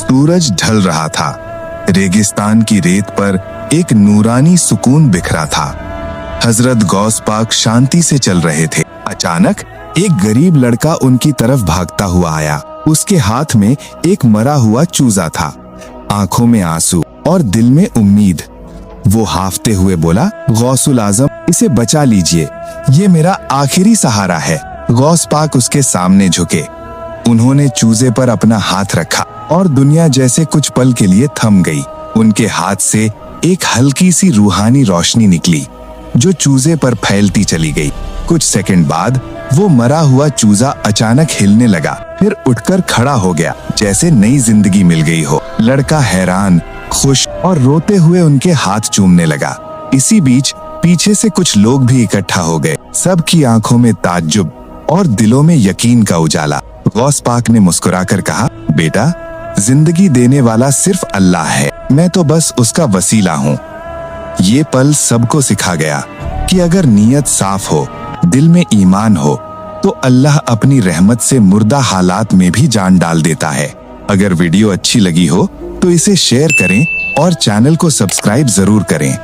सूरज ढल रहा था। रेगिस्तान की रेत पर एक नूरानी सुकून बिखरा था। हजरत गौस पाक शांति से चल रहे थे। अचानक एक गरीब लड़का उनकी तरफ भागता हुआ आया। उसके हाथ में एक मरा हुआ चूजा था, आंखों में आंसू और दिल में उम्मीद। वो हाफते हुए बोला, गौसुल आजम, इसे बचा लीजिए, ये मेरा आखिरी सहारा है। गौस पाक उसके सामने झुके। उन्होंने चूजे पर अपना हाथ रखा और दुनिया जैसे कुछ पल के लिए थम गई। उनके हाथ से एक हल्की सी रूहानी रोशनी निकली जो चूजे पर फैलती चली गई। कुछ सेकंड बाद वो मरा हुआ चूजा अचानक हिलने लगा, फिर उठकर खड़ा हो गया, जैसे नई जिंदगी मिल गई हो। लड़का हैरान, खुश और रोते हुए उनके हाथ चूमने लगा। इसी बीच पीछे से कुछ लोग भी इकट्ठा हो गए। सबकी आंखों में ताज्जुब और दिलों में यकीन का उजाला। गौस पाक ने मुस्कुराकर कहा, बेटा, जिंदगी देने वाला सिर्फ अल्लाह है, मैं तो बस उसका वसीला हूँ। ये पल सबको सिखा गया कि अगर नीयत साफ हो, दिल में ईमान हो, तो अल्लाह अपनी रहमत से मुर्दा हालात में भी जान डाल देता है। अगर वीडियो अच्छी लगी हो तो इसे शेयर करें और चैनल को सब्सक्राइब जरूर करें।